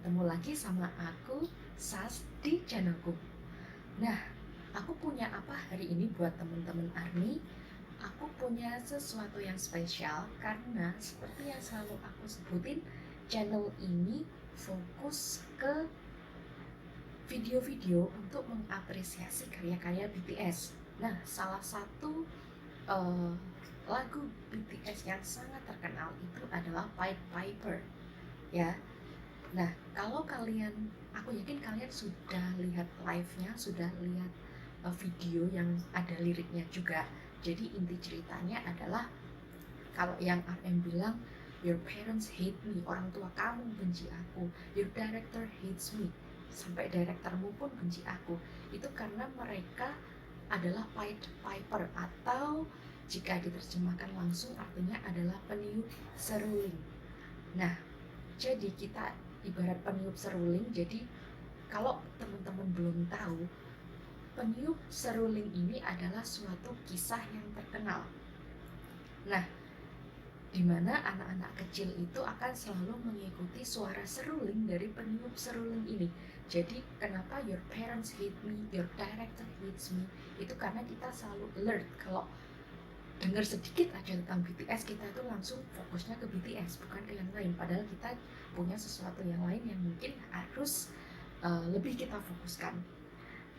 Ketemu lagi sama aku, Sas, di channelku. Nah, aku punya apa hari ini buat teman-teman ARMY? Aku punya sesuatu yang spesial karena seperti yang selalu aku sebutin, channel ini fokus ke video-video untuk mengapresiasi karya-karya BTS. Nah, salah satu uh, lagu BTS yang sangat terkenal itu adalah Pied Piper, ya. Nah, kalau kalian, aku yakin kalian sudah lihat live-nya, sudah lihat video yang ada liriknya juga. Jadi inti ceritanya adalah kalau yang RM bilang, your parents hate me, orang tua kamu benci aku, your director hates me, sampai direkturmu pun benci aku. Itu karena mereka adalah Pied Piper, atau jika diterjemahkan langsung artinya adalah peniup seruling. Nah, jadi kita ibarat peniup seruling. Jadi kalau teman-teman belum tahu, peniup seruling ini adalah suatu kisah yang terkenal. Nah, di mana anak-anak kecil itu akan selalu mengikuti suara seruling dari peniup seruling ini. Jadi kenapa your parents hate me, your director hates me, itu karena kita selalu alert kalau dengar sedikit aja tentang BTS, kita itu langsung fokusnya ke BTS, bukan ke yang lain. Padahal kita punya sesuatu yang lain yang mungkin harus lebih kita fokuskan.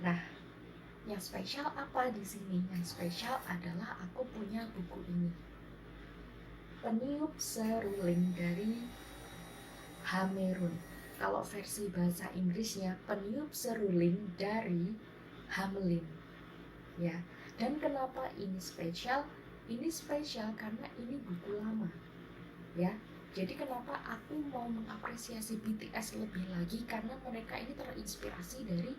Nah, yang spesial apa di sini? Yang spesial adalah aku punya buku ini, Peniup Seruling dari Hameron. Kalau versi bahasa Inggrisnya Peniup Seruling dari Hamelin. Ya. Dan kenapa ini spesial? Ini spesial karena ini buku lama. Ya. Jadi kenapa aku mau mengapresiasi BTS lebih lagi, karena mereka ini terinspirasi dari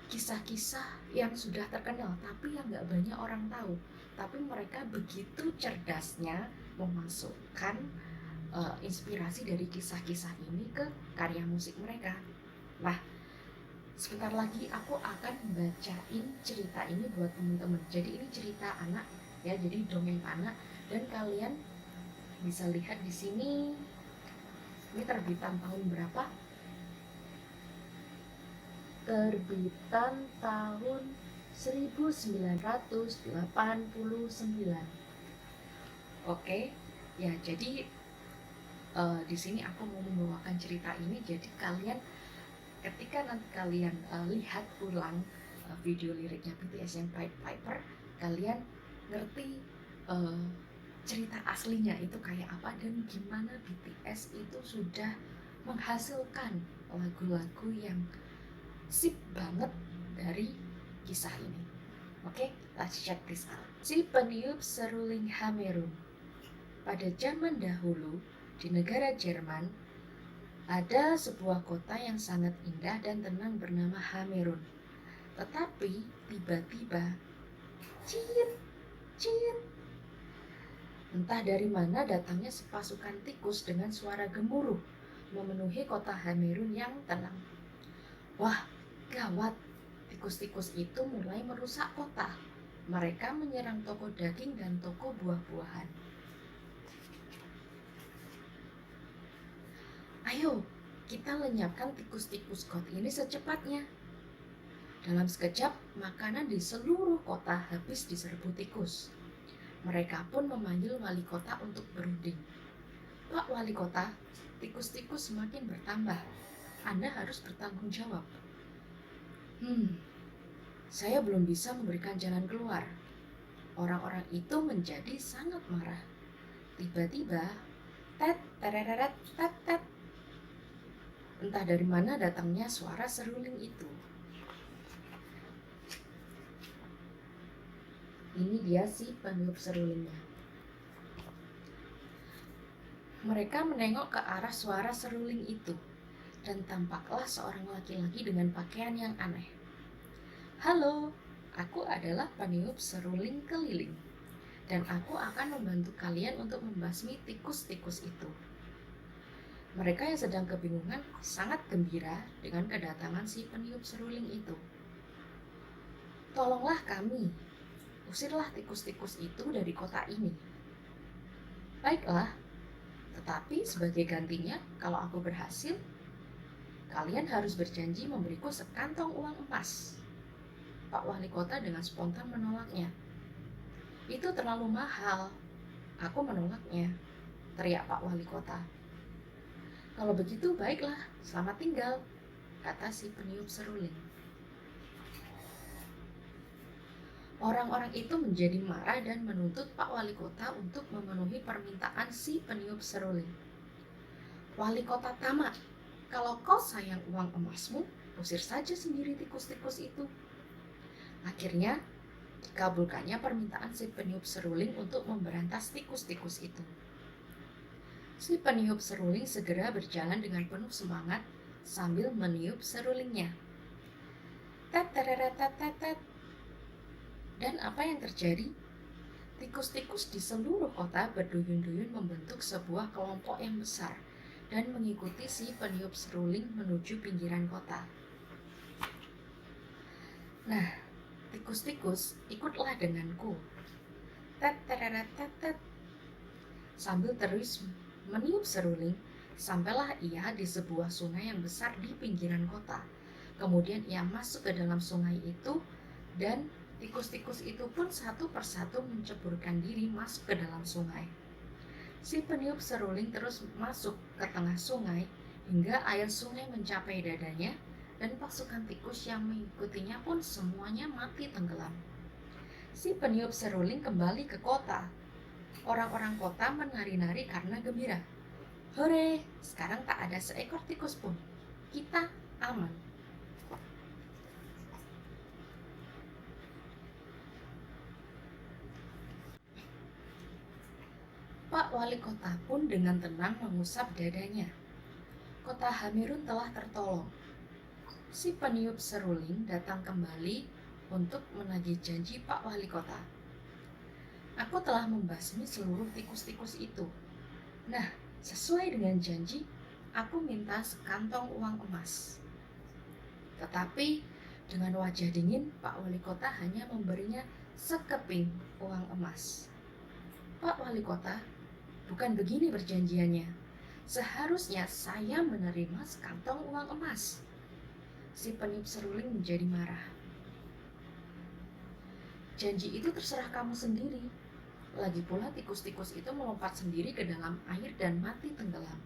kisah-kisah yang sudah terkenal tapi yang gak banyak orang tahu. Tapi mereka begitu cerdasnya memasukkan inspirasi dari kisah-kisah ini ke karya musik mereka. Nah, sebentar lagi aku akan bacain cerita ini buat teman-teman. Jadi ini cerita anak, ya, jadi dongeng anak, dan kalian bisa lihat di sini. Ini terbitan tahun berapa? Terbitan tahun 1989. Oke, ya, jadi di sini aku mau membawakan cerita ini. Jadi kalian ketika nanti kalian lihat ulang video liriknya BTS yang Pied Piper, kalian ngerti cerita aslinya itu kayak apa dan gimana BTS itu sudah menghasilkan lagu-lagu yang sip banget dari kisah ini. Oke, let's check this out. Si peniup seruling Hamerum. Pada zaman dahulu, di negara Jerman, ada sebuah kota yang sangat indah dan tenang bernama Hamerun. Tetapi tiba-tiba, cit, cit, entah dari mana datangnya sepasukan tikus dengan suara gemuruh memenuhi kota Hamerun yang tenang. Wah, gawat, tikus-tikus itu mulai merusak kota. Mereka menyerang toko daging dan toko buah-buahan. Ayo, kita lenyapkan tikus-tikus got ini secepatnya. Dalam sekejap, makanan di seluruh kota habis diserbu tikus. Mereka pun memanggil wali kota untuk berunding. Pak Wali Kota, tikus-tikus semakin bertambah. Anda harus bertanggung jawab. Saya belum bisa memberikan jalan keluar. Orang-orang itu menjadi sangat marah. Tiba-tiba, tet, tereret, tet, tet. Entah dari mana datangnya suara seruling itu. Ini dia si peniup serulingnya. Mereka menengok ke arah suara seruling itu, dan tampaklah seorang laki-laki dengan pakaian yang aneh. Halo, aku adalah peniup seruling keliling, dan aku akan membantu kalian untuk membasmi tikus-tikus itu. Mereka yang sedang kebingungan sangat gembira dengan kedatangan si peniup seruling itu. Tolonglah kami, usirlah tikus-tikus itu dari kota ini. Baiklah, Tetapi sebagai gantinya, kalau aku berhasil, kalian harus berjanji memberiku sekantong uang emas. Pak Wali Kota dengan spontan menolaknya. Itu terlalu mahal. Aku menolaknya, teriak Pak Wali Kota. Kalau begitu baiklah, selamat tinggal, kata si peniup seruling. Orang-orang itu menjadi marah dan menuntut Pak Wali Kota untuk memenuhi permintaan si peniup seruling. Wali Kota tamak, kalau kau sayang uang emasmu, usir saja sendiri tikus-tikus itu. Akhirnya, dikabulkannya permintaan si peniup seruling untuk memberantas tikus-tikus itu. Si peniup seruling segera berjalan dengan penuh semangat sambil meniup serulingnya. Tet tereret tet tet tet. Dan apa yang terjadi? Tikus-tikus di seluruh kota berduyun-duyun membentuk sebuah kelompok yang besar dan mengikuti si peniup seruling menuju pinggiran kota. Nah, tikus-tikus, ikutlah denganku. Tet tereret tet tet. Sambil terus meniup seruling, sampailah ia di sebuah sungai yang besar di pinggiran kota. Kemudian ia masuk ke dalam sungai itu dan tikus-tikus itu pun satu persatu menceburkan diri masuk ke dalam sungai. Si peniup seruling terus masuk ke tengah sungai hingga air sungai mencapai dadanya dan pasukan tikus yang mengikutinya pun semuanya mati tenggelam. Si peniup seruling kembali ke kota. Orang-orang kota menari-nari karena gembira. Hore, sekarang tak ada seekor tikus pun. Kita aman. Pak Wali Kota pun dengan tenang mengusap dadanya. Kota Hamirun telah tertolong. Si peniup seruling datang kembali untuk menagih janji Pak Wali Kota. Aku telah membasmi seluruh tikus-tikus itu. Nah, sesuai dengan janji, aku minta sekantong uang emas. Tetapi dengan wajah dingin, Pak Wali Kota hanya memberinya sekeping uang emas. Pak Wali Kota, bukan begini perjanjiannya. Seharusnya saya menerima sekantong uang emas. Si peniup seruling menjadi marah. Janji itu terserah kamu sendiri. Lagi pula tikus-tikus itu melompat sendiri ke dalam air dan mati tenggelam.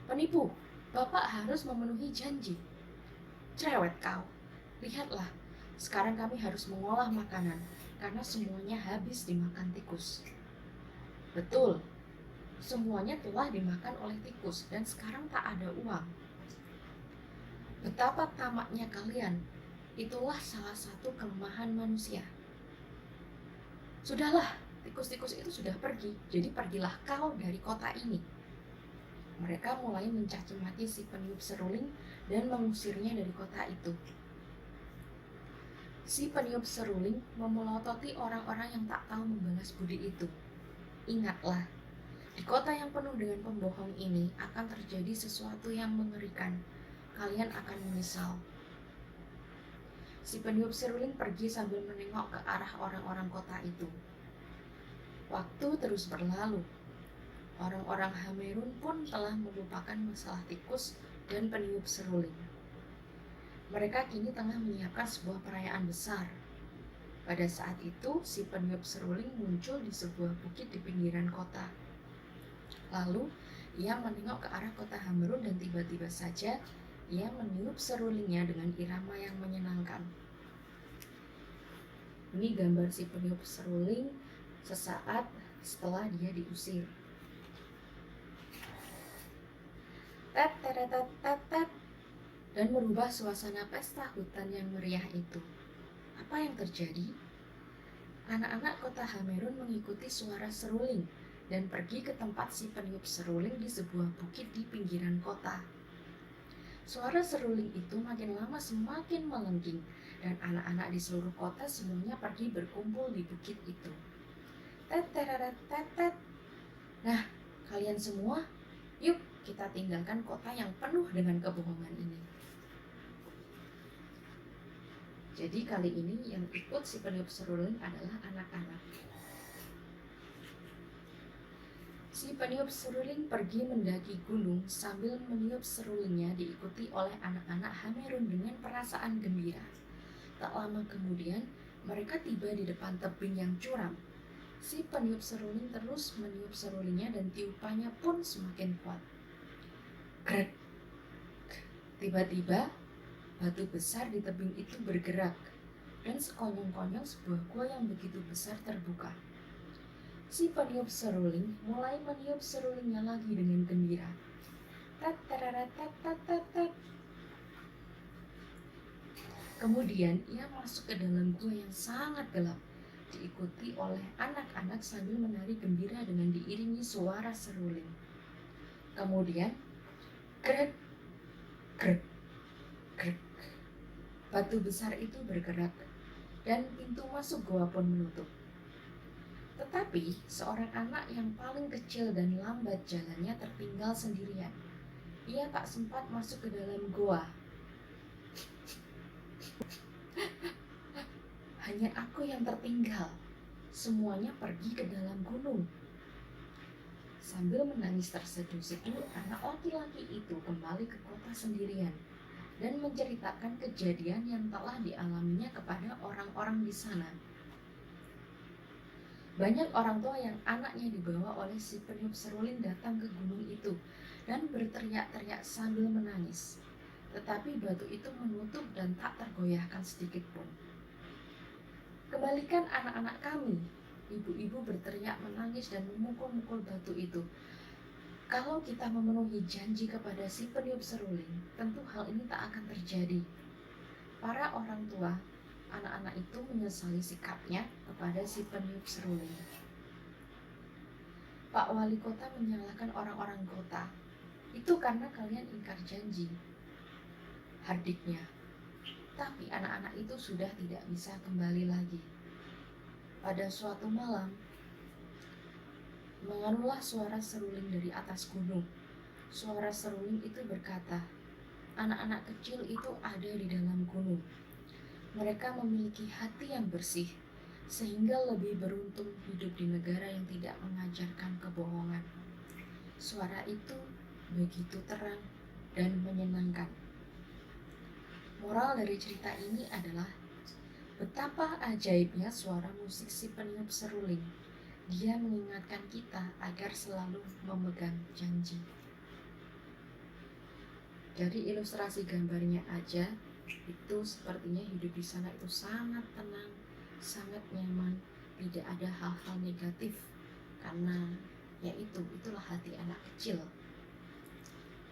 Penipu, Bapak harus memenuhi janji. Cerewet kau. Lihatlah, sekarang kami harus mengolah makanan karena semuanya habis dimakan tikus. Betul, semuanya telah dimakan oleh tikus dan sekarang tak ada uang. Betapa tamaknya kalian. Itulah salah satu kelemahan manusia. Sudahlah, tikus-tikus itu sudah pergi, jadi pergilah kau dari kota ini. Mereka mulai mencaci maki si peniup seruling dan mengusirnya dari kota itu. Si peniup seruling memelototi orang-orang yang tak tahu membalas budi itu. Ingatlah, di kota yang penuh dengan pembohong ini akan terjadi sesuatu yang mengerikan. Kalian akan menyesal. Si peniup seruling pergi sambil menengok ke arah orang-orang kota itu. Waktu terus berlalu. Orang-orang Hamirun pun telah melupakan masalah tikus dan peniup seruling. Mereka kini tengah menyiapkan sebuah perayaan besar. Pada saat itu, si peniup seruling muncul di sebuah bukit di pinggiran kota. Lalu, ia menengok ke arah kota Hamirun dan tiba-tiba saja ia meniup serulingnya dengan irama yang menyenangkan. Ini gambar si peniup seruling sesaat setelah dia diusir. Tet teret tet tet tet, dan merubah suasana pesta hutan yang meriah itu. Apa yang terjadi? Anak-anak kota Hamirun mengikuti suara seruling dan pergi ke tempat si peniup seruling di sebuah bukit di pinggiran kota. Suara seruling itu makin lama semakin melengking dan anak-anak di seluruh kota semuanya pergi berkumpul di bukit itu. Tet tereret tet tet. Nah, kalian semua, yuk kita tinggalkan kota yang penuh dengan kebohongan ini. Jadi kali ini yang ikut si peniup seruling adalah anak-anak. Si peniup seruling pergi mendaki gunung sambil meniup serulingnya diikuti oleh anak-anak Hamerun dengan perasaan gembira. Tak lama kemudian, mereka tiba di depan tebing yang curam. Si peniup seruling terus meniup serulingnya dan tiupannya pun semakin kuat. Grek! Tiba-tiba, batu besar di tebing itu bergerak, dan sekonyong-konyong sebuah gua yang begitu besar terbuka. Si peniup seruling mulai meniup serulingnya lagi dengan gembira. Tat. Kemudian ia masuk ke dalam gua yang sangat gelap, diikuti oleh anak-anak sambil menari gembira dengan diiringi suara seruling. Kemudian, grek, grek, grek. Batu besar itu bergerak, dan pintu masuk gua pun menutup. Tetapi seorang anak yang paling kecil dan lambat jalannya tertinggal sendirian. Ia tak sempat masuk ke dalam goa. Hanya aku yang tertinggal. Semuanya pergi ke dalam gunung. Sambil menangis terseduh-seduh, anak laki-laki itu kembali ke kota sendirian dan menceritakan kejadian yang telah dialaminya kepada orang-orang di sana. Banyak orang tua yang anaknya dibawa oleh si peniup seruling datang ke gunung itu dan berteriak-teriak sambil menangis. Tetapi batu itu menutup dan tak tergoyahkan sedikit pun. Kembalikan anak-anak kami, ibu-ibu berteriak menangis dan memukul-mukul batu itu. Kalau kita memenuhi janji kepada si peniup seruling, tentu hal ini tak akan terjadi. Para orang tua anak-anak itu menyesali sikapnya kepada si peniup seruling. Pak Wali Kota menyalahkan orang-orang kota. Itu karena kalian ingkar janji, hardiknya. Tapi anak-anak itu sudah tidak bisa kembali lagi. Pada suatu malam, mengaruhlah suara seruling dari atas gunung. Suara seruling itu berkata, anak-anak kecil itu ada di dalam gunung. Mereka memiliki hati yang bersih, sehingga lebih beruntung hidup di negara yang tidak mengajarkan kebohongan. Suara itu begitu terang dan menyenangkan. Moral dari cerita ini adalah betapa ajaibnya suara musik si peniup seruling. Dia mengingatkan kita agar selalu memegang janji. Dari ilustrasi gambarnya aja, itu sepertinya hidup di sana itu sangat tenang, sangat nyaman, tidak ada hal-hal negatif, karena ya itulah hati anak kecil.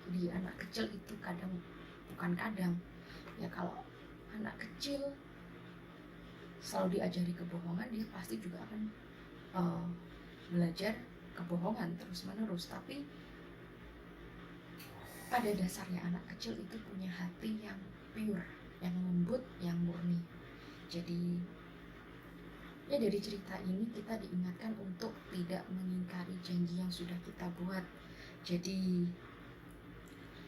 Jadi anak kecil itu bukan kadang, ya kalau anak kecil selalu diajari kebohongan, dia pasti juga akan belajar kebohongan terus-menerus. Tapi pada dasarnya anak kecil itu punya hati yang pure, yang lembut, yang murni. Jadi ya dari cerita ini kita diingatkan untuk tidak mengingkari janji yang sudah kita buat. Jadi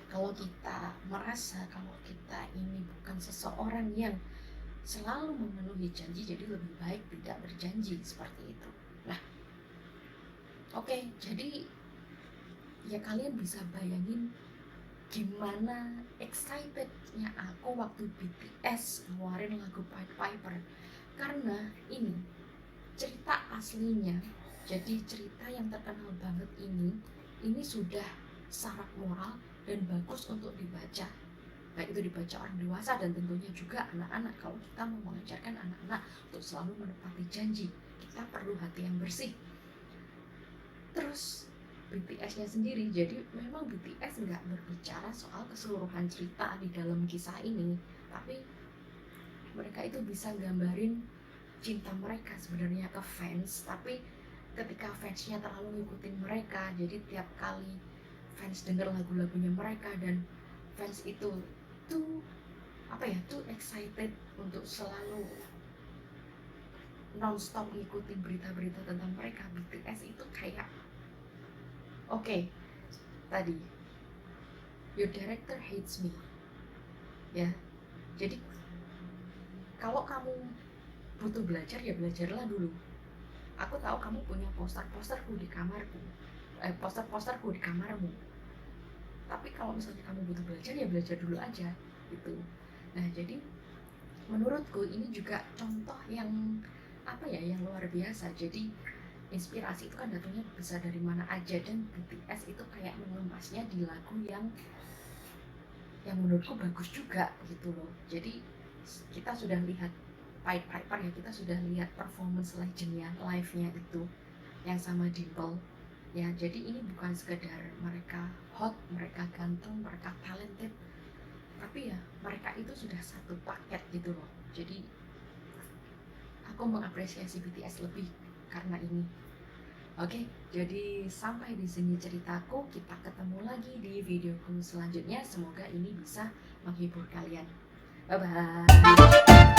kalau kita merasa kalau kita ini bukan seseorang yang selalu memenuhi janji, jadi lebih baik tidak berjanji seperti itu. Nah, oke, jadi ya kalian bisa bayangin gimana excitednya aku waktu BTS ngeluarin lagu Pied Piper, karena ini cerita aslinya. Jadi cerita yang terkenal banget ini sudah syarat moral dan bagus untuk dibaca, baik itu dibaca orang dewasa dan tentunya juga anak-anak. Kalau kita mau mengajarkan anak-anak untuk selalu menepati janji, kita perlu hati yang bersih. Terus BTS-nya sendiri, jadi memang BTS nggak berbicara soal keseluruhan cerita di dalam kisah ini, tapi mereka itu bisa gambarin cinta mereka sebenarnya ke fans. Tapi ketika fansnya terlalu ngikutin mereka, jadi tiap kali fans denger lagu-lagunya mereka dan fans itu tuh excited untuk selalu non-stop ngikutin berita-berita tentang mereka, BTS itu kayak Oke, tadi your director hates me, ya. Jadi kalau kamu butuh belajar, ya belajarlah dulu. Aku tahu kamu punya poster-posterku di kamarku, poster-posterku di kamarmu. Tapi kalau misalnya kamu butuh belajar, ya belajar dulu aja gitu. Nah, jadi menurutku ini juga contoh yang yang luar biasa. Jadi inspirasi itu kan datangnya bisa dari mana aja, dan BTS itu kayak mengemasnya di lagu yang menurutku bagus juga gitu loh. Jadi kita sudah lihat Pied Piper ya, kita sudah lihat performance legendnya, live-nya itu yang sama Dimple ya. Jadi ini bukan sekedar mereka hot, mereka ganteng, mereka talented, tapi ya mereka itu sudah satu paket gitu loh. Jadi aku mengapresiasi BTS lebih karena ini. Oke, jadi sampai di sini ceritaku. Kita ketemu lagi di videoku selanjutnya. Semoga ini bisa menghibur kalian. Bye bye.